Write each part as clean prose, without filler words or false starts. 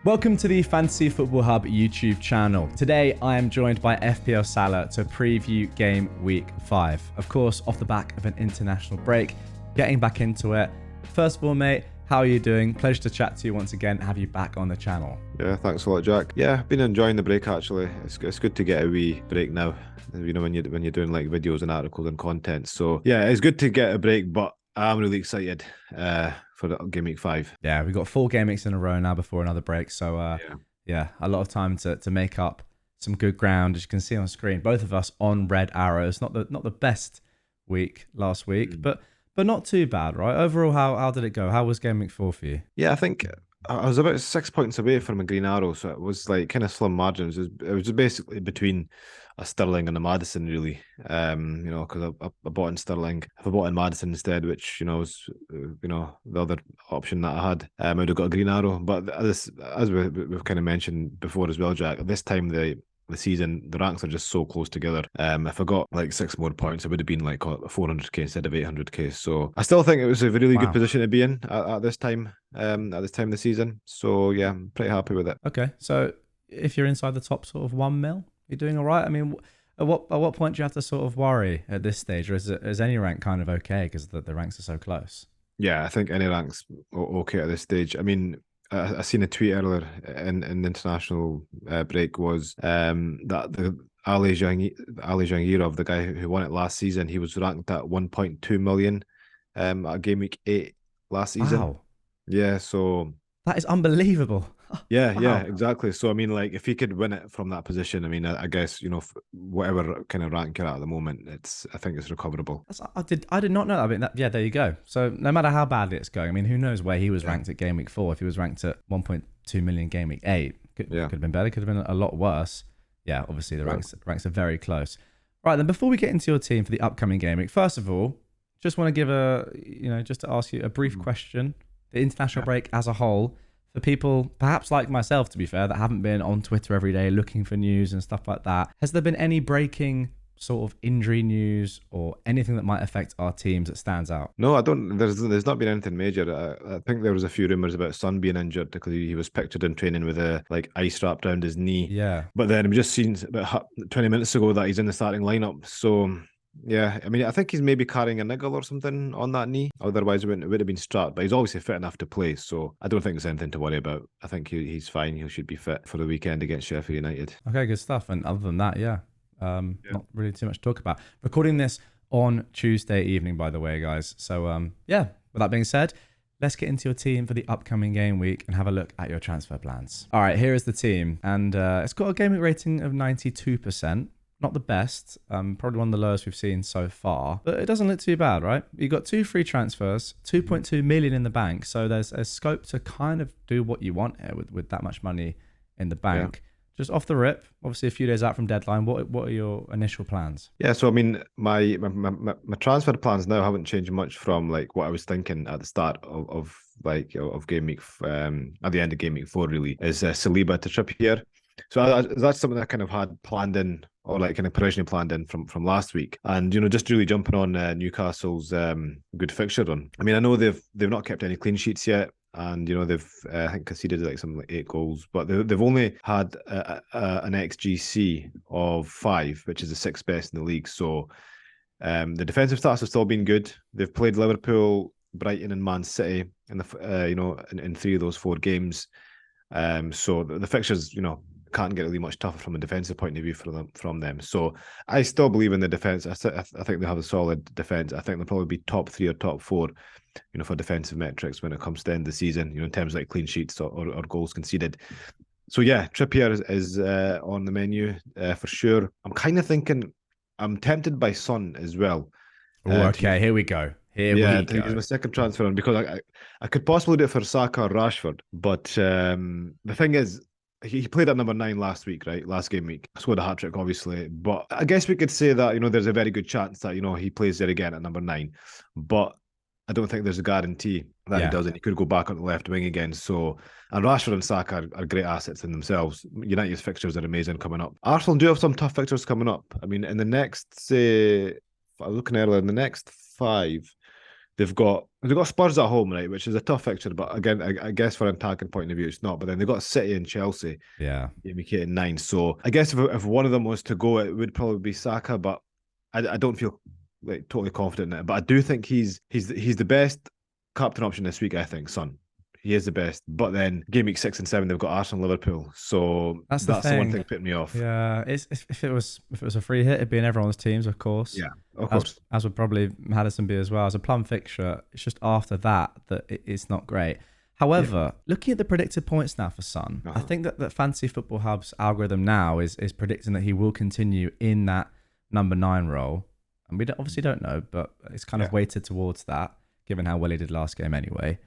Welcome to the Fantasy Football Hub YouTube channel. Today I am joined by FPL Salah to preview Game Week 5. Of course, off the back of an international break, getting back into it. First of all, mate, how are you doing? Pleasure to chat to you once again, have you back on the channel. Yeah, thanks a lot, Jack. Yeah, I've been enjoying the break actually. It's good to get a wee break now. You know, when you're doing like videos and articles and content. So yeah, it's good to get a break, but I'm really excited for the Game Week 5. Yeah, we've got 4 game weeks in a row now before another break. So yeah, a lot of time to make up some good ground. As you can see on screen, both of us on red arrows. Not the best week last week, but not too bad, right? Overall, how did it go? How was Game Week 4 for you? Yeah, I think I was about 6 points away from a green arrow, so it was like kind of slim margins. It was basically between a Sterling and a Maddison, really. You know, because I bought in Sterling. If I bought in Maddison instead, which was the other option that I had, I would have got a green arrow. But as we've kind of mentioned before as well, Jack, at this time the season, the ranks are just so close together. If I got like 6 more points, it would have been like 400k instead of 800k. So I still think it was a really good position to be in at this time. At this time of the season. So yeah, I'm pretty happy with it. Okay, so if you're inside the top sort of 1 mil, you're doing all right. I mean, at what point do you have to sort of worry at this stage, or is any rank kind of okay because the ranks are so close? Yeah, I think any rank's okay at this stage. I mean, I seen a tweet earlier in the international break was that the Ali Jangirov, the guy who won it last season, he was ranked at 1.2 million at Game Week 8 last season. Wow. Yeah, so that is unbelievable. Yeah, wow. Yeah, exactly. So I mean, like, if he could win it from that position, I mean, I guess whatever kind of rank you're at the moment, I think it's recoverable. I did not know that. I mean, yeah, there you go. So no matter how badly it's going, I mean, who knows where he was ranked at Game Week 4? If he was ranked at 1.2 million Game Week 8, could have been better. Could have been a lot worse. Yeah, obviously the ranks are very close. Right then, before we get into your team for the upcoming Game Week, first of all, just want to give just to ask you a brief question. The international break as a whole, for people perhaps like myself, to be fair, that haven't been on Twitter every day looking for news and stuff like that, has there been any breaking sort of injury news or anything that might affect our teams that stands out? No, I don't. There's not been anything major. I think there was a few rumors about Son being injured because he was pictured in training with a ice wrapped around his knee. Yeah, but then we just seen about 20 minutes ago that he's in the starting lineup. So yeah, I mean, I think he's maybe carrying a niggle or something on that knee. Otherwise, it would have been strapped. But he's obviously fit enough to play, so I don't think there's anything to worry about. I think he's fine. He should be fit for the weekend against Sheffield United. Okay, good stuff. And other than that, not really too much to talk about. Recording this on Tuesday evening, by the way, guys. So with that being said, let's get into your team for the upcoming game week and have a look at your transfer plans. All right, here is the team, and it's got a game week rating of 92%. Not the best, probably one of the lowest we've seen so far, but it doesn't look too bad, right? You've got 2 free transfers, 2.2 million in the bank, so there's a scope to kind of do what you want here with that much money in the bank. Yeah. Just off the rip, obviously a few days out from deadline, what are your initial plans? Yeah, so I mean, my transfer plans now haven't changed much from like what I was thinking at the start of Game Week, at the end of Game Week 4 really, is Saliba to Trippier. So that's something I kind of had planned in, or like kind of provisionally planned in from last week, and just really jumping on Newcastle's good fixture run. I mean, I know they've not kept any clean sheets yet, and they've I think conceded like something like 8 goals, but they've only had an XGC of 5, which is the 6th best in the league. So the defensive stats have still been good. They've played Liverpool, Brighton, and Man City in the in 3 of those 4 games. So the fixtures can't get really much tougher from a defensive point of view from them. So I still believe in the defense. I think they have a solid defense. I think they'll probably be top 3 or top 4, for defensive metrics when it comes to the end of the season, in terms of like clean sheets or goals conceded. So yeah, Trippier is on the menu for sure. I'm kind of thinking, I'm tempted by Son as well. Okay, here we go. He's my second transfer on, because I could possibly do it for Saka or Rashford, but the thing is, he played at number 9 last week, right? Last game week. Scored a hat-trick, obviously. But I guess we could say that, there's a very good chance that, he plays there again at number 9. But I don't think there's a guarantee that he does, and he could go back on the left wing again. So, and Rashford and Saka are great assets in themselves. United's fixtures are amazing coming up. Arsenal do have some tough fixtures coming up. I mean, in the next, looking earlier, in the next 5, they've got Spurs at home, right, which is a tough fixture. But again, I guess for an attacking point of view, it's not. But then they've got City and Chelsea. Yeah. Game 9. So I guess if one of them was to go, it would probably be Saka. But I don't feel like totally confident in it. But I do think he's the best captain option this week. I think Son. He is the best. But then game week 6 and 7, they've got Arsenal, Liverpool. So That's the one thing. thing putting me off. Yeah, if it was a free hit, it'd be in everyone's teams, of course. Yeah, of course. As would probably Maddison be as well. As a plum fixture, it's just after that it's not great. However, looking at the predicted points now for Son, I think that Fantasy Football Hub's algorithm now is predicting that he will continue in that number 9 role. And we obviously don't know, but it's kind of weighted towards that, given how well he did last game anyway.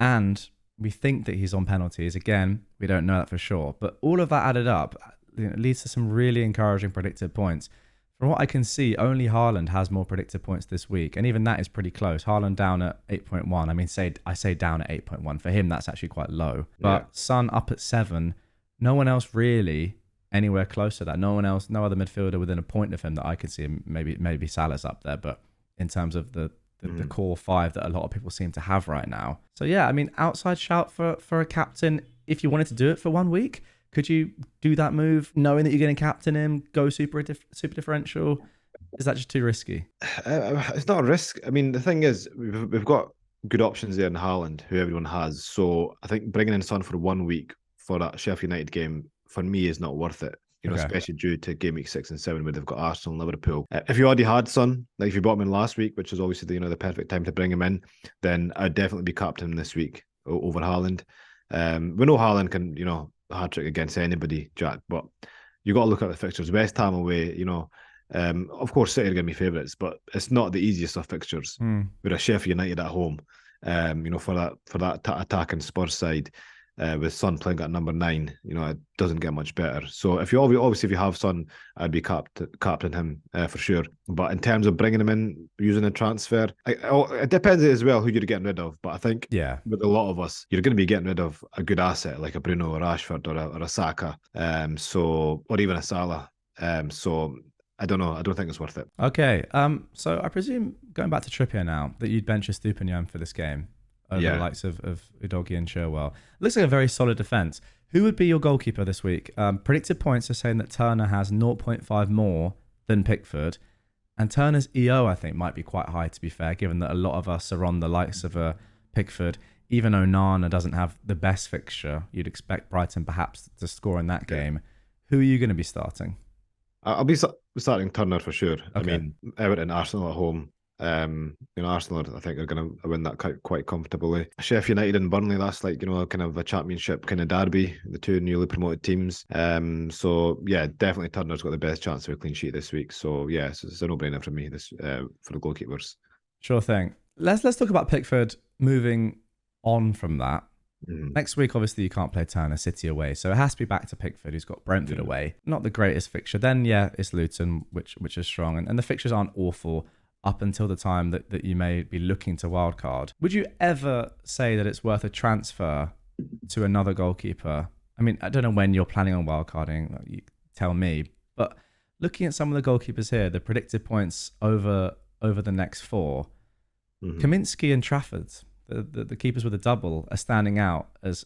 And we think that he's on penalties. Again, we don't know that for sure. But all of that added up leads to some really encouraging predicted points. From what I can see, only Haaland has more predicted points this week. And even that is pretty close. Haaland down at 8.1. I mean, I say down at 8.1. For him, that's actually quite low. But Son up at 7. No one else really anywhere close to that. No other midfielder within a point of him that I could see. Maybe Salah's up there. But in terms of the core 5 that a lot of people seem to have right now. So yeah, I mean, outside shout for a captain. If you wanted to do it for 1 week, could you do that move knowing that you're going to captain him, go super differential? Is that just too risky? It's not a risk. I mean, the thing is, we've got good options there in Haaland, who everyone has. So I think bringing in Son for 1 week for that Sheffield United game, for me, is not worth it. Especially due to game week 6 and 7 where they've got Arsenal and Liverpool. If you already had Son, like if you bought him in last week, which was obviously the perfect time to bring him in, then I'd definitely be captain this week over Haaland. We know Haaland can, hat trick against anybody, Jack, but you got to look at the fixtures. West Ham away, of course City are going to be favourites, but it's not the easiest of fixtures. With a Sheffield United at home, for that attacking Spurs side. With Son playing at number 9, it doesn't get much better. So if you have Son, I'd be captain him for sure. But in terms of bringing him in using a transfer, it depends as well who you're getting rid of. But I think with a lot of us, you're going to be getting rid of a good asset like a Bruno or Rashford or a Saka, or even a Salah. So I don't know. I don't think it's worth it. Okay. So I presume going back to Trippier now that you'd bench Estupinian for this game over the likes of Udogie and Chilwell. Looks like a very solid defence. Who would be your goalkeeper this week? Predicted points are saying that Turner has 0.5 more than Pickford. And Turner's EO, I think, might be quite high, to be fair, given that a lot of us are on the likes of Pickford. Even Onana doesn't have the best fixture. You'd expect Brighton perhaps to score in that game. Who are you going to be starting? I'll be starting Turner for sure. Okay. I mean, Everton, Arsenal at home. Arsenal, I think, are going to win that quite comfortably. Sheffield United and Burnley, that's like, kind of a championship kind of derby, the two newly promoted teams. So yeah, definitely Turner's got the best chance of a clean sheet this week. So yeah, it's a no-brainer for me this for the goalkeepers. Sure thing. Let's talk about Pickford moving on from that. Next week, obviously, you can't play Turner City away, so it has to be back to Pickford, who's got Brentford away. Not the greatest fixture. Then, it's Luton, which is strong, and the fixtures aren't awful up until the time that you may be looking to wildcard. Would you ever say that it's worth a transfer to another goalkeeper? I mean, I don't know when you're planning on wildcarding, you tell me, but looking at some of the goalkeepers here, the predicted points over the next 4, Kaminsky and Trafford, the keepers with a double, are standing out as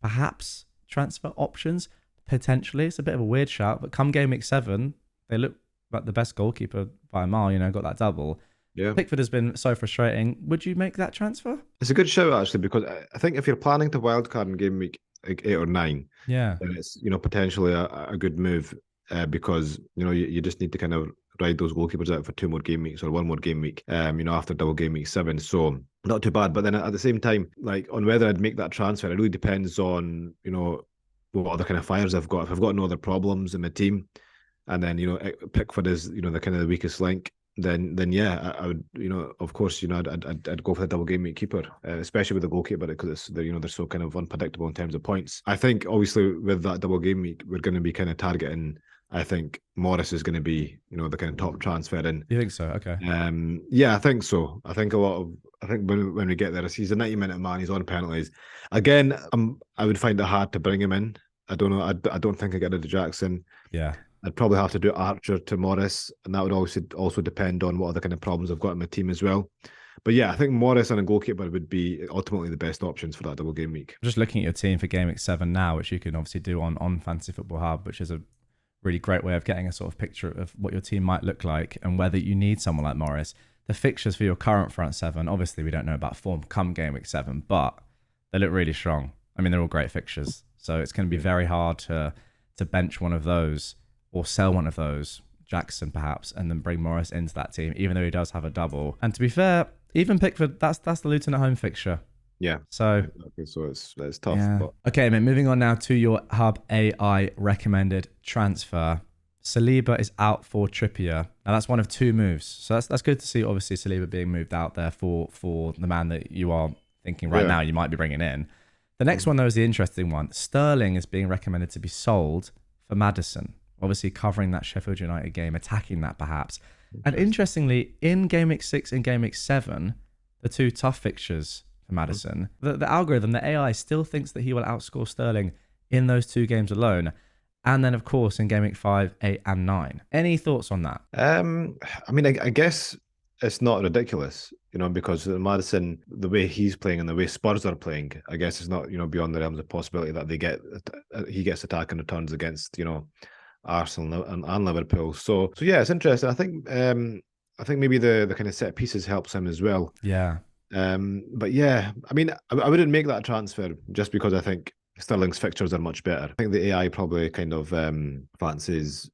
perhaps transfer options, potentially. It's a bit of a weird shout, but come game week 7, they look like the best goalkeeper by a mile, got that double. Yeah. Pickford has been so frustrating. Would you make that transfer? It's a good shout, actually, because I think if you're planning to wildcard in game week 8 or 9, then it's, potentially a good move because, you just need to kind of ride those goalkeepers out for 2 more game weeks or 1 more game week, after double game week 7. So not too bad. But then at the same time, like on whether I'd make that transfer, it really depends on, what other kind of fires I've got. If I've got no other problems in my team, and then, Pickford is, the kind of the weakest link, then yeah, I would, of course, I'd go for the double game week keeper, especially with the goalkeeper, because they're so kind of unpredictable in terms of points. I think obviously with that double game week, we're going to be kind of targeting, I think Morris is going to be, the kind of top transfer in. You think so? Okay. Yeah, I think so. I think when we get there, he's a 90-minute man, he's on penalties. Again, I would find it hard to bring him in. I don't know. I don't think I get rid of Jackson. Yeah. I'd probably have to do Archer to Morris, and that would also depend on what other kind of problems I've got in my team as well. But yeah, I think Morris and a goalkeeper would be ultimately the best options for that double game week. I'm just looking at your team for Game Week 7 now, which you can obviously do on Fantasy Football Hub, which is a really great way of getting a sort of picture of what your team might look like and whether you need someone like Morris. The fixtures for your current front seven, obviously we don't know about form come Game Week 7, but they look really strong. I mean, they're all great fixtures. So it's going to be very hard to bench one of those or sell one of those, Jackson perhaps, and then bring Morris into that team, even though he does have a double. And to be fair, even Pickford, that's the Luton at home fixture. Yeah. So, okay, so it's tough. Yeah. But... Okay, mate, moving on now to your Hub AI recommended transfer. Saliba is out for Trippier. Now that's one of two moves. So that's good to see, obviously, Saliba being moved out there for the man that you are thinking right now you might be bringing in. The next one, though, is the interesting one. Sterling is being recommended to be sold for Maddison. Obviously covering that Sheffield United game, attacking that perhaps. And interestingly, in Game Week 6 and Game Week 7, the two tough fixtures for Maddison, the algorithm, the AI still thinks that he will outscore Sterling in those two games alone. And then, of course, in Game Week 5, 8 and 9. Any thoughts on that? I mean, I guess it's not ridiculous, because Maddison, the way he's playing and the way Spurs are playing, I guess it's not, beyond the realms of possibility that he gets attacking returns against, Arsenal and Liverpool. So yeah, it's interesting. I think maybe the kind of set pieces helps him as well. Yeah. But yeah, I mean, I wouldn't make that transfer just because I think Sterling's fixtures are much better. I think the AI probably kind of fancies,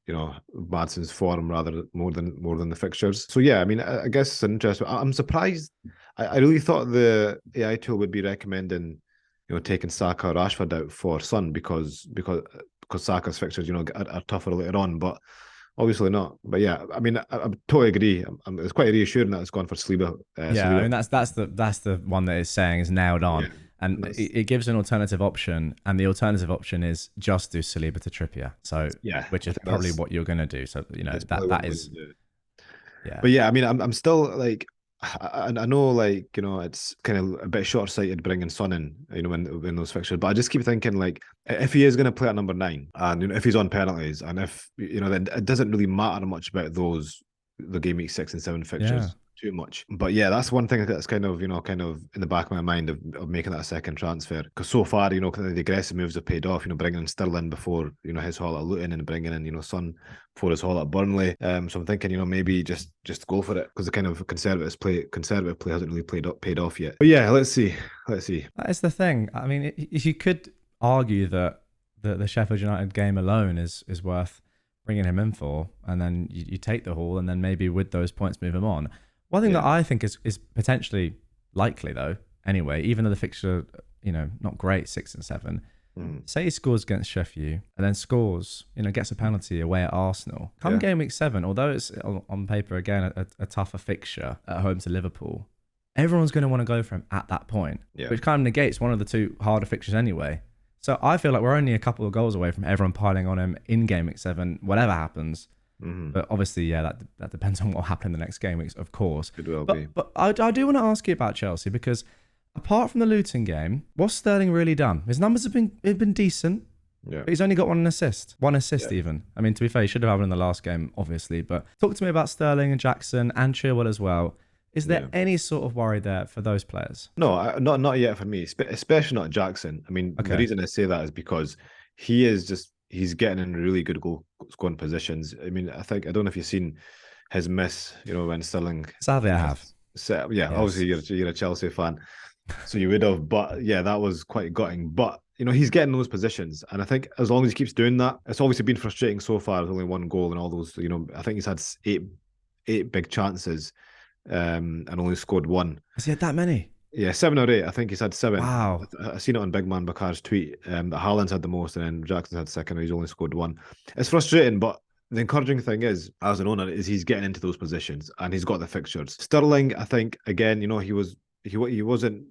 Madson's form more than the fixtures. So yeah, I mean, I guess it's interesting. I'm surprised. I really thought the AI tool would be recommending, taking Saka or Rashford out for Son because Saka's fixtures, are tougher later on, but obviously not. But yeah, I mean, I totally agree. It's quite reassuring that it's gone for Saliba. Yeah, I mean that's the one that is saying is nailed on. Yeah. And it gives an alternative option, and the alternative option is just do Saliba to Trippier. So yeah, which is probably what you're going to do. So that is. Yeah. But yeah, I mean, I'm still like, I know like it's kind of a bit short sighted bringing Son in, when those fixtures. But I just keep thinking like, if he is going to play at number 9, and if he's on penalties, and if then it doesn't really matter much about the Game Week 6 and 7 fixtures. Too much. But yeah, that's one thing that's kind of in the back of my mind of making that a second transfer, because so far kind of the aggressive moves have paid off, bringing in Sterling before his haul at Luton, and bringing in Son before his haul at Burnley. So I'm thinking maybe just go for it, because the kind of conservative play hasn't really paid off yet. But yeah, let's see. That is the thing. I mean, if you could argue that the Sheffield United game alone is worth bringing him in for, and then you take the haul, and then maybe with those points move him on. One thing that I think is potentially likely, though, anyway, even though the fixture, not great, 6 and 7, say he scores against Sheffield and then scores, gets a penalty away at Arsenal. Come Game Week 7, although it's on paper, again, a tougher fixture at home to Liverpool, everyone's going to want to go for him at that point, which kind of negates one of the two harder fixtures anyway. So I feel like we're only a couple of goals away from everyone piling on him in Game Week 7, whatever happens. But obviously, that depends on what happened in the next game weeks, of course. Could well be. But I do want to ask you about Chelsea, because apart from the Luton game, what's Sterling really done? His numbers have been decent. Yeah. But he's only got one assist even. I mean, to be fair, he should have had one in the last game, obviously. But talk to me about Sterling and Jackson and Chilwell as well. Is there any sort of worry there for those players? No, not yet for me, especially not Jackson. I mean, the reason I say that is because he's getting in really good goal scoring positions. I mean, I don't know if you've seen his miss, when Sterling. Sadly, I have. Yes. Obviously you're a Chelsea fan, so you would have. But yeah, that was quite gutting. But he's getting those positions, and I think as long as he keeps doing that, it's obviously been frustrating so far. There's only one goal and all those. I think he's had eight big chances, and only scored one. Has he had that many? Yeah, 7 or 8. I think he's had 7. Wow. I seen it on Big Man Bakar's tweet that Haaland's had the most, and then Jackson's had second, and he's only scored 1. It's frustrating, but the encouraging thing is, as an owner, is he's getting into those positions, and he's got the fixtures. Sterling, I think, again, he wasn't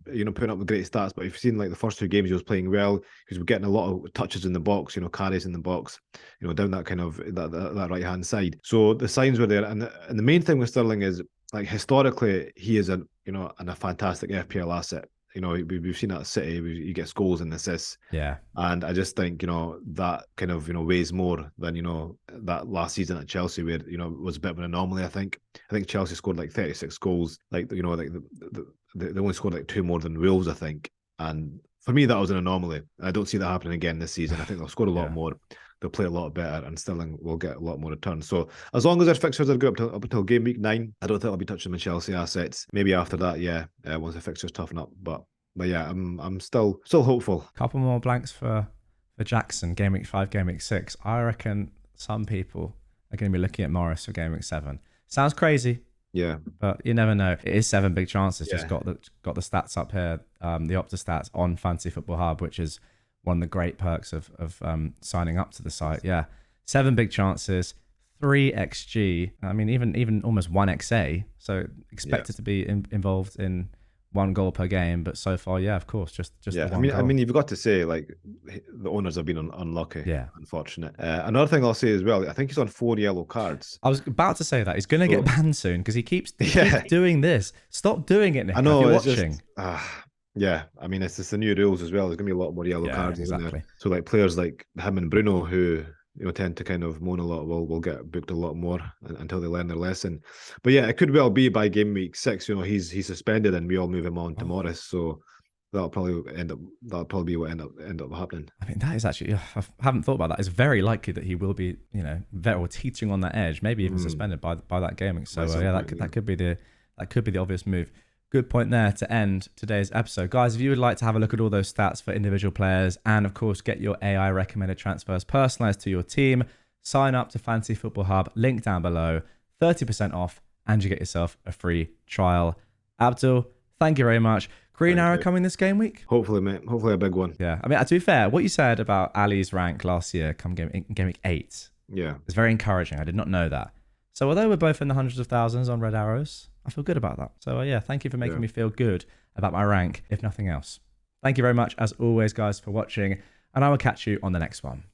putting up the great stats, but if you've seen like the first 2 games, he was playing well. He was getting a lot of touches in the box, carries in the box, down that kind of that right hand side. So the signs were there, and the main thing with Sterling is, like, historically, he is a fantastic FPL asset. we've seen that at City. He gets goals and assists. Yeah. And I just think, that kind of, weighs more than, that last season at Chelsea where, it was a bit of an anomaly, I think. I think Chelsea scored like 36 goals. Like, like they only scored like 2 more than Wolves, I think. And for me, that was an anomaly. I don't see that happening again this season. I think they'll score a lot more. They'll play a lot better, and Sterling will get a lot more returns. So as long as their fixtures are good up until game week 9, I don't think I'll be touching my Chelsea assets. Maybe after that, once the fixtures toughen up. But yeah, I'm still hopeful. Couple more blanks for Jackson, game week 5, game week 6. I reckon some people are going to be looking at Morris for game week 7. Sounds crazy. Yeah, but you never know. It is 7 big chances. Just got the stats up here, the Opta stats on Fantasy Football Hub, which is one of the great perks of signing up to the site. Yeah, 7 big chances, 3 xG. I mean, even almost 1 XA. So expected to be involved in 1 goal per game, but so far, of course, just yeah. I mean, you've got to say, like, the owners have been unlucky. Yeah, unfortunate. Another thing I'll say as well, I think he's on 4 yellow cards. I was about to say that he's going to get banned soon because he keeps doing this. Stop doing it, Nick. I know. If you're watching. Yeah, I mean, it's just the new rules as well. There's going to be a lot more yellow cards, exactly. Isn't there? So, like, players like him and Bruno, who tend to kind of moan a lot, will get booked a lot more until they learn their lesson. But yeah, it could well be by game week 6. He's suspended, and we all move him on to Morris. So that'll probably be what end up happening. I mean, that is actually, I haven't thought about that. It's very likely that he will be, or teetering on that edge, maybe even suspended by that gaming. So that could be the obvious move. Good point there to end today's episode. Guys, if you would like to have a look at all those stats for individual players and, of course, get your AI recommended transfers personalized to your team, sign up to Fantasy Football Hub, link down below, 30% off, and you get yourself a free trial. Abdul, thank you very much. Green Arrow coming this game week? Hopefully, mate. Hopefully a big one. Yeah. I mean, to be fair, what you said about Ali's rank last year come game week 8 is very encouraging. I did not know that. So although we're both in the hundreds of thousands on red arrows, I feel good about that. So thank you for making me feel good about my rank, if nothing else. Thank you very much, as always, guys, for watching, and I will catch you on the next one.